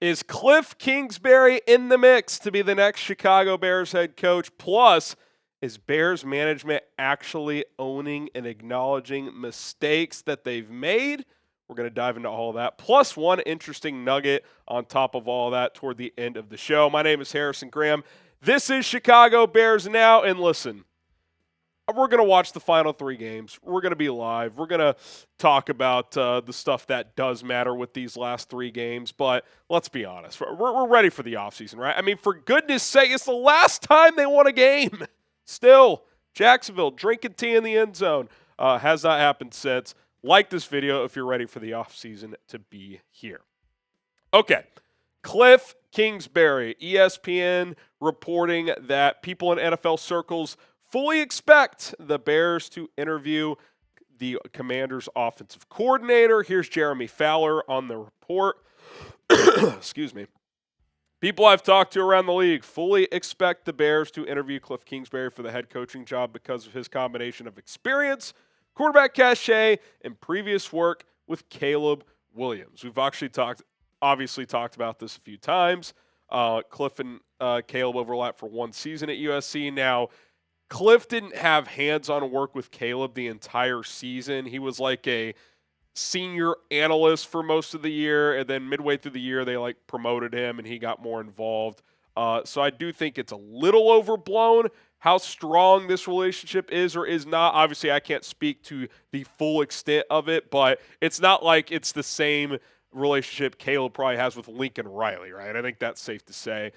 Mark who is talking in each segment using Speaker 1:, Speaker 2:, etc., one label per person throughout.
Speaker 1: Is Kliff Kingsbury in the mix to be the next Chicago Bears head coach? Plus, is Bears management actually owning and acknowledging mistakes that they've made? We're going to dive into all of that, plus one interesting nugget on top of all that toward the end of the show. My name is Harrison Graham. This is Chicago Bears Now, and listen, we're going to watch the final three games. We're going to be live. We're going to talk about the stuff that does matter with these last three games. But let's be honest. We're ready for the offseason, right? I mean, for goodness sake, it's the last time they won a game. Still, Jacksonville drinking tea in the end zone. Has not happened since. Like this video if you're ready for the offseason to be here. Okay. Kliff Kingsbury, ESPN reporting that people in NFL circles fully expect the Bears to interview the Commanders' offensive coordinator. Here's Jeremy Fowler on the report. Excuse me. People I've talked to around the league fully expect the Bears to interview Kliff Kingsbury for the head coaching job because of his combination of experience, quarterback cachet, and previous work with Caleb Williams. We've actually obviously talked about this a few times. Kliff and Caleb overlap for one season at USC. Now, Kliff didn't have hands-on work with Caleb the entire season. He was like a senior analyst for most of the year, and then midway through the year, they promoted him, and he got more involved. So I do think it's a little overblown how strong this relationship is or is not. Obviously, I can't speak to the full extent of it, but it's not like it's the same relationship Caleb probably has with Lincoln Riley, right? I think that's safe to say.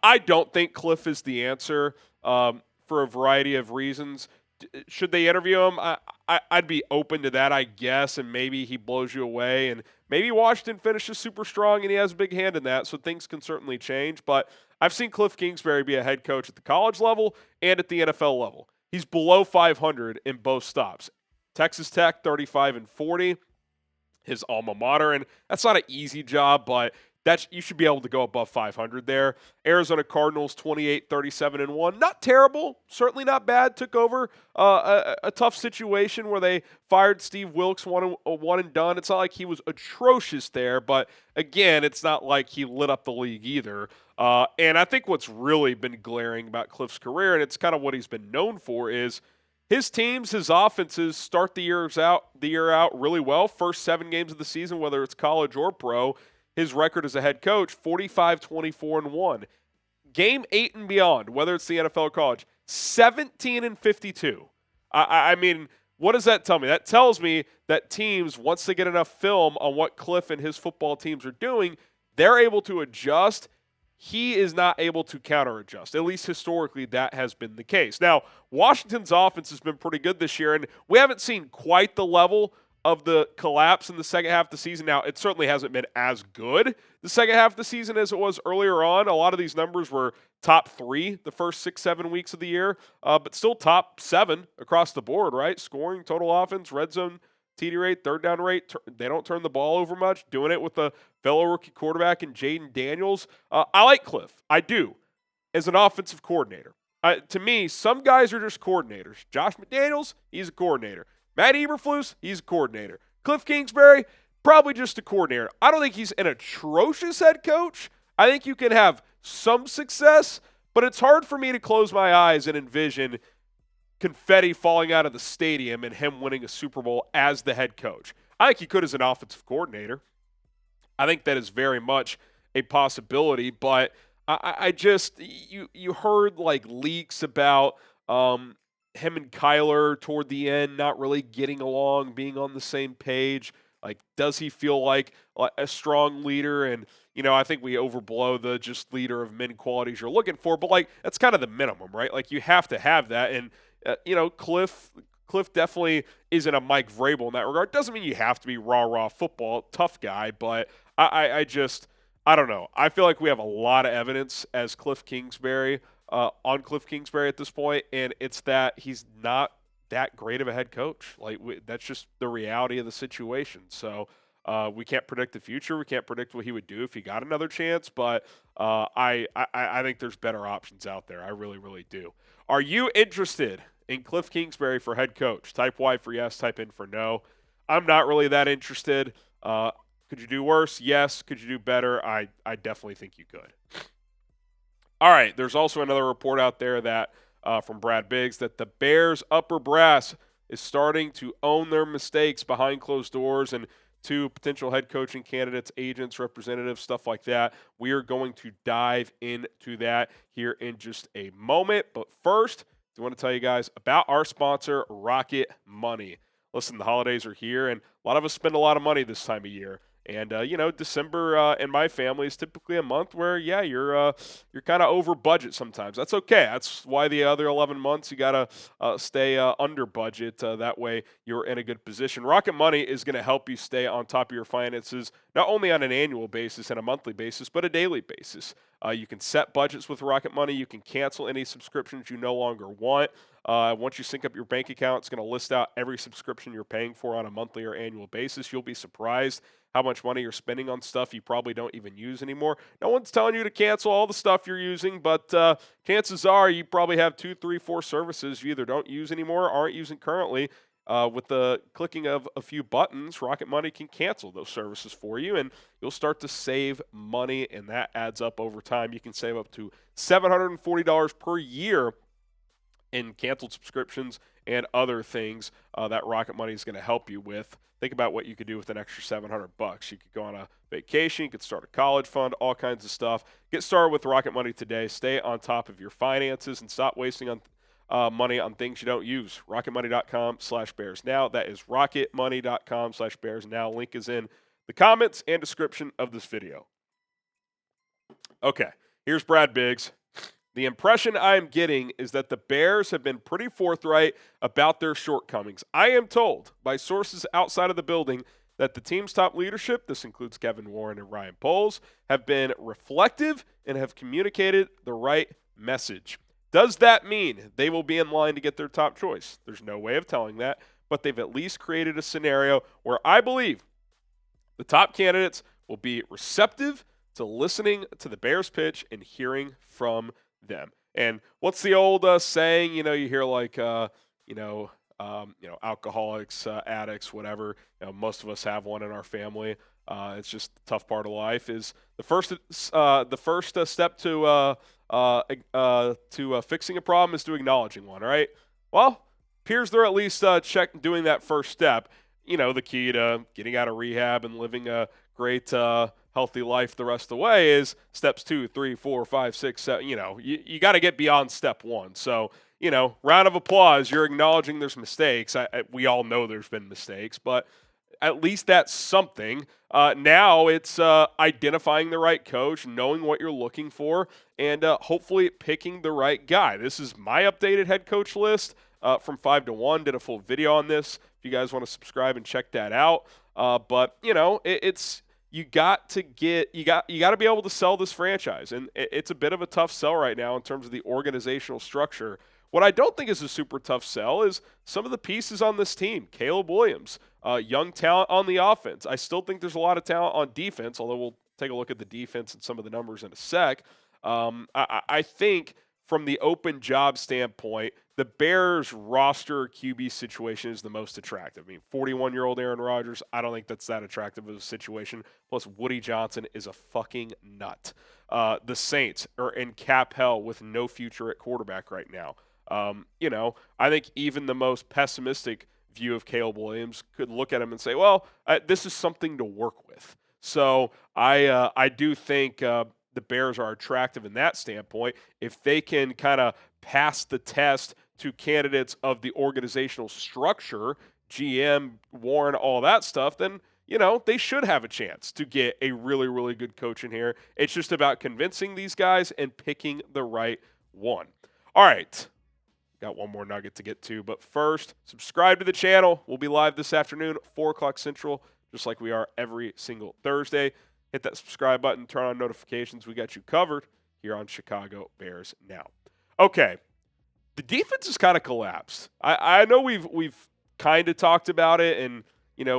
Speaker 1: I don't think Kliff is the answer. For a variety of reasons. Should they interview him? I'd be open to that, I guess, and maybe he blows you away, and maybe Washington finishes super strong and he has a big hand in that, so things can certainly change. But I've seen Kliff Kingsbury be a head coach at the college level and at the NFL level. He's below 500 in both stops. Texas Tech, 35-40, his alma mater, and that's not an easy job, but you should be able to go above 500 there. Arizona Cardinals, 28-37-1. Not terrible. Certainly not bad. Took over a tough situation where they fired Steve Wilkes, one and done. It's not like he was atrocious there, but again, it's not like he lit up the league either. And I think what's really been glaring about Kliff's career, and it's kind of what he's been known for, is his teams, his offenses start the year out really well. First 7 games of the season, whether it's college or pro, his record as a head coach, 45-24-1. Game 8 and beyond, whether it's the NFL or college, 17-52. I mean, what does that tell me? That tells me that teams, once they get enough film on what Kliff and his football teams are doing, they're able to adjust. He is not able to counter-adjust. At least historically, that has been the case. Now, Washington's offense has been pretty good this year, and we haven't seen quite the level of the collapse in the second half of the season. Now, it certainly hasn't been as good the second half of the season as it was earlier on. A lot of these numbers were top 3 the first 6-7 weeks of the year, but still top 7 across the board, right? Scoring, total offense, red zone, TD rate, third down rate. They don't turn the ball over much, doing it with a fellow rookie quarterback in Jayden Daniels. I like Kliff. I do, as an offensive coordinator. To me, some guys are just coordinators. Josh McDaniels, he's a coordinator. Matt Eberflus, he's a coordinator. Kliff Kingsbury, probably just a coordinator. I don't think he's an atrocious head coach. I think you can have some success, but it's hard for me to close my eyes and envision confetti falling out of the stadium and him winning a Super Bowl as the head coach. I think he could as an offensive coordinator. I think that is very much a possibility, but I just, you heard leaks about him and Kyler toward the end not really getting along, being on the same page. Does he feel like a strong leader? And, I think we overblow the just leader of men qualities you're looking for, but that's kind of the minimum, right? You have to have that. And, Kliff definitely isn't a Mike Vrabel in that regard. Doesn't mean you have to be raw football, tough guy, but I don't know. I feel like we have a lot of evidence as Kliff Kingsbury on Kliff Kingsbury at this point, and it's that he's not that great of a head coach. That's just the reality of the situation. So we can't predict the future. We can't predict what he would do if he got another chance, but I think there's better options out there. I really, really do. Are you interested in Kliff Kingsbury for head coach? Type Y for yes, type in for no. I'm not really that interested. Could you do worse? Yes. Could you do better? I definitely think you could. All right, there's also another report out there that from Brad Biggs that the Bears' upper brass is starting to own their mistakes behind closed doors, and to potential head coaching candidates, agents, representatives, stuff like that. We are going to dive into that here in just a moment. But first, I want to tell you guys about our sponsor, Rocket Money. Listen, the holidays are here, and a lot of us spend a lot of money this time of year. And December in my family is typically a month where, you're kind of over budget sometimes. That's okay. That's why the other 11 months you gotta stay under budget. That way you're in a good position. Rocket Money is going to help you stay on top of your finances, not only on an annual basis and a monthly basis, but a daily basis. You can set budgets with Rocket Money. You can cancel any subscriptions you no longer want. Once you sync up your bank account, it's going to list out every subscription you're paying for on a monthly or annual basis. You'll be surprised how much money you're spending on stuff you probably don't even use anymore. No one's telling you to cancel all the stuff you're using, but chances are you probably have 2, 3, 4 services you either don't use anymore or aren't using currently. With the clicking of a few buttons, Rocket Money can cancel those services for you, and you'll start to save money, and that adds up over time. You can save up to $740 per year in canceled subscriptions and other things that Rocket Money is going to help you with. Think about what you could do with an extra $700. You could go on a vacation, you could start a college fund, all kinds of stuff. Get started with Rocket Money today. Stay on top of your finances and stop wasting on money on things you don't use. RocketMoney.com/Bears now. That is RocketMoney.com/Bears now. Link is in the comments and description of this video. Okay, here's Brad Biggs. The impression I am getting is that the Bears have been pretty forthright about their shortcomings. I am told by sources outside of the building that the team's top leadership, this includes Kevin Warren and Ryan Poles, have been reflective and have communicated the right message. Does that mean they will be in line to get their top choice? There's no way of telling that, but they've at least created a scenario where I believe the top candidates will be receptive to listening to the Bears pitch and hearing from them. And what's the old saying? You hear like, alcoholics, addicts, whatever. Most of us have one in our family. It's just the tough part of life. Is the first step to fixing a problem is to acknowledging one. Right? Well, appears they're at least doing that first step. The key to getting out of rehab and living a great healthy life the rest of the way is steps 2, 3, 4, 5, 6, 7. You got to get beyond step 1. So, round of applause. You're acknowledging there's mistakes. We all know there's been mistakes, but at least that's something. Now it's identifying the right coach, knowing what you're looking for, and hopefully picking the right guy. This is my updated head coach list from 5 to 1. Did a full video on this. If you guys want to subscribe and check that out. But it's you got to be able to sell this franchise, and it's a bit of a tough sell right now in terms of the organizational structure. What I don't think is a super tough sell is some of the pieces on this team. Caleb Williams, young talent on the offense. I still think there's a lot of talent on defense, although we'll take a look at the defense and some of the numbers in a sec. I think from the open job standpoint, the Bears roster QB situation is the most attractive. I mean, 41-year-old Aaron Rodgers, I don't think that's that attractive of a situation. Plus, Woody Johnson is a fucking nut. The Saints are in cap hell with no future at quarterback right now. I think even the most pessimistic view of Caleb Williams could look at him and say, well, this is something to work with. So I do think the Bears are attractive in that standpoint. If they can kind of pass the test to candidates of the organizational structure, GM, Warren, all that stuff, then, they should have a chance to get a really, really good coach in here. It's just about convincing these guys and picking the right one. All right. Got one more nugget to get to, but first, subscribe to the channel. We'll be live this afternoon, 4 o'clock Central, just like we are every single Thursday. Hit that subscribe button, turn on notifications. We got you covered here on Chicago Bears Now. Okay, the defense has kind of collapsed. I know we've kind of talked about it, and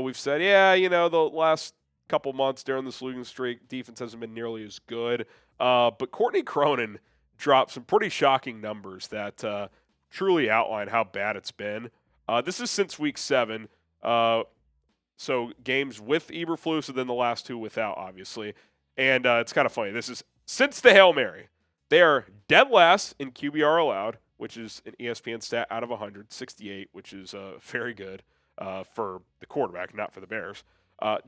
Speaker 1: we've said, the last couple months during this losing streak, defense hasn't been nearly as good. But Courtney Cronin dropped some pretty shocking numbers that truly outline how bad it's been. This is since week 7. So games with Eberflus and then the last 2 without, obviously. And it's kind of funny. This is since the Hail Mary. They are dead last in QBR allowed, which is an ESPN stat out of 100, 68, which is very good for the quarterback, not for the Bears.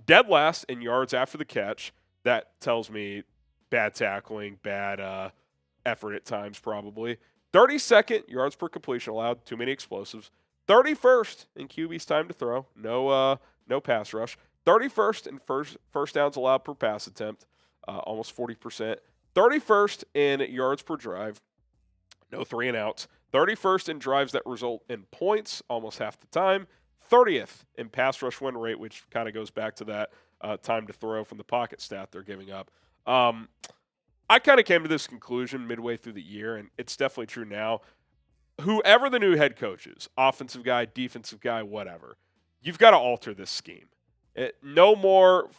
Speaker 1: Dead last in yards after the catch. That tells me bad tackling, bad effort at times probably. 32nd yards per completion allowed, too many explosives. 31st in QB's time to throw, no pass rush. 31st in first downs allowed per pass attempt, almost 40%. 31st in yards per drive, no 3 and outs. 31st in drives that result in points, almost half the time. 30th in pass rush win rate, which kind of goes back to that time to throw from the pocket stat they're giving up. I kind of came to this conclusion midway through the year, and it's definitely true now. Whoever the new head coach is, offensive guy, defensive guy, whatever, you've got to alter this scheme. No more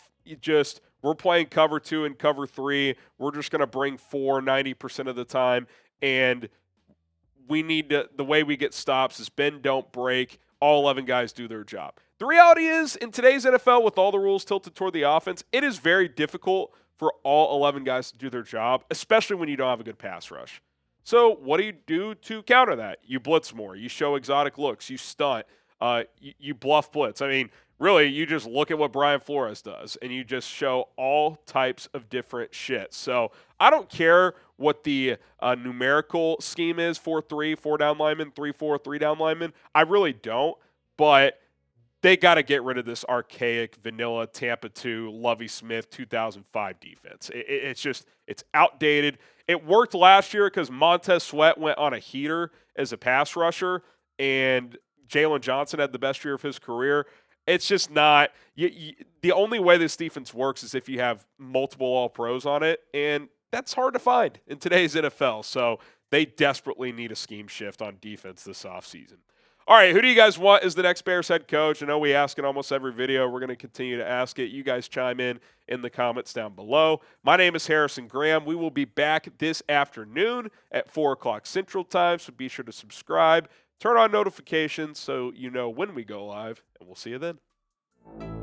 Speaker 1: just we're playing cover 2 and cover 3. We're just going to bring 4 90% of the time, and we need to, the way we get stops is bend, don't break. All 11 guys do their job. The reality is, in today's NFL, with all the rules tilted toward the offense, it is very difficult for all 11 guys to do their job, especially when you don't have a good pass rush. So what do you do to counter that? You blitz more. You show exotic looks. You stunt. You bluff blitz. I mean, really, you just look at what Brian Flores does, and you just show all types of different shit. So I don't care what the numerical scheme is, 4-3, 4 down linemen, 3-4, 3 down linemen. I really don't, but they got to get rid of this archaic, vanilla Tampa 2, Lovie Smith 2005 defense. It's outdated. It worked last year because Montez Sweat went on a heater as a pass rusher, and Jalen Johnson had the best year of his career. It's just not the only way this defense works is if you have multiple All-Pros on it, and that's hard to find in today's NFL. So they desperately need a scheme shift on defense this offseason. All right, who do you guys want as the next Bears head coach? I know we ask in almost every video. We're going to continue to ask it. You guys chime in the comments down below. My name is Harrison Graham. We will be back this afternoon at 4 o'clock Central Time, so be sure to subscribe. Turn on notifications so you know when we go live, and we'll see you then.